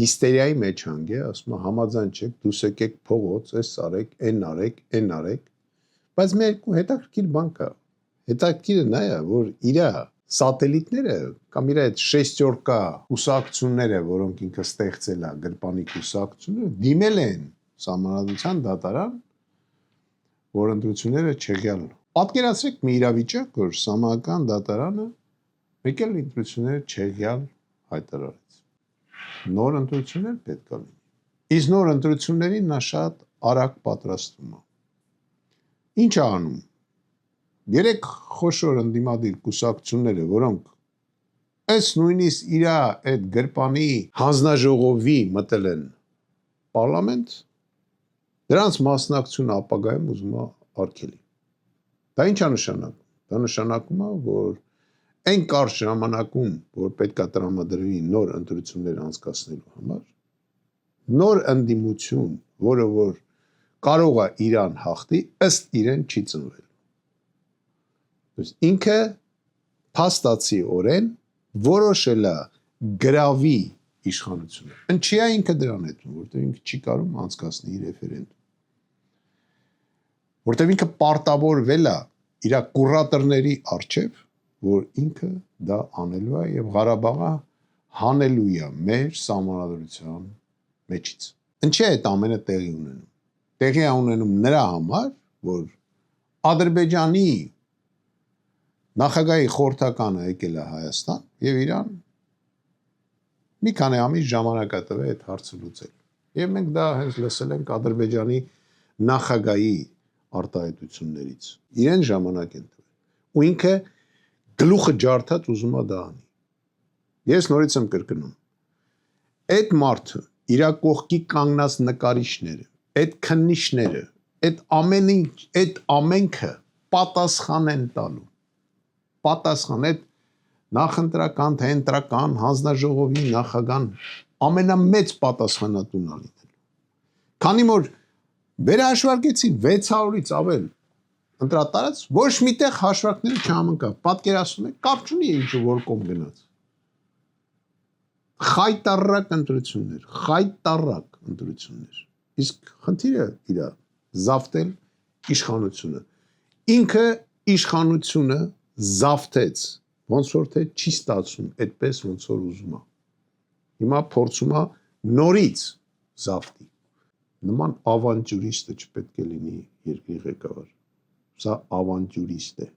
հիստերիայի մեջ հանգ է, ասում է համաձայն չեք, դուս եկեք փողոց, էս արեք, այն արեք, այն արեք, բայց մեր երկու հետաքրքիր բան կա։ Հետաքրքիրը նա է, որ իր սատելիտները կամ իր այդ շեստյորկա կուսակցությունները, որոնք ինքը ստեղծել է, գրպանի կուսակցությունը, դիմել են Սահմանադրության դատարան, որ ընտրությունները չեղյալ։ Պատկերացրեք մի իրավիճակ, որ Սահմանադրական դատարանը մեկ էլ ընտրությունները չեղյալ հայտարարեց։ Նոր ընտրություններ պետք է լինի։ Իսկ նոր ընտրություններին նա շատ արագ պատրաստվում է։ Ինչ է անում։ Երեք խոշոր ընդդիմադիր կուսակցությունները, որոնք ըստ նույնիսկ իր այդ գրպանի հանձնաժողովի մտել են պարլամենտ, դրանց մասնակցությունը ապագայում ուզում է արգելի։ Դա ինչ է նշանակում։ Դա նշանակում է, որ այն կարճ ժամանակում, որ պետք է տրամադրվի նոր ընտրություններ անցկացնելու համար, նոր ընդդիմություն, որը որ կարող է իրան հաղթի, ըստ իրեն չի ծնվել։ Ինքը փաստացիորեն որոշել է գրավի իշխանությունը։ Ինչի է ինքը դրան հետում, որտեղ ինքը չի կարող անցկացնի ռեֆերենդում։ Որտեղ ինքը պարտավորվել է իր կուրատորների առջև, որ ինքը դա անելու է եւ Ղարաբաղը հանելու է մեր Սահմանադրության մեջից։ Ինչի է այդ ամենը տեղի ունենում։ Տեղի է ունենում նրա համար, որ Ադրբեջանի նախագահի խորհրդականը եկել է Հայաստան եւ իրան մի քանի ամիս ժամանակ է տվել այդ հարցը լուծել։ Եվ մենք դա հենց լսել ենք Ադրբեջանի նախագահի արտահայտություններից։ Իրեն ժամանակ են տվել։ Ու ինքը գլուխը ջարդած ուզում է դա անի։ Ես նորից եմ կրկնում։ Այդ մարդը, իր կողքի կանգնած նկարիչները, այդ քննիչները, այդ ամենքը պատասխան են տալու։ Պատասխան այդ նախընտրական, թե ընտրական հանձնաժողովի նախագահան ամենամեծ պատասխանատուն է լինելու։ Քանի որ վերահաշվարկեցին 600-ից ավել ընտրատարած, ոչ միտեղ հաշվարկները չհամընկան։ Պատկերացնում եք, կապ չունի ինչու որ կողմ գնաց։ Խայտառակ ընտրություններ։ Իսկ խնդիրը իր զավթել իշխանությունը։ Ինքը իշխանությունը զավթեց, ոնց որ թե չի ստացվում այդպես ոնց որ ուզում է։ Հիմա փորձում է նորից զավթի։ Նման ավանտյուրիստը չպետք է լինի երկրի ղեկավար։ Սա ավանտյուրիստ է։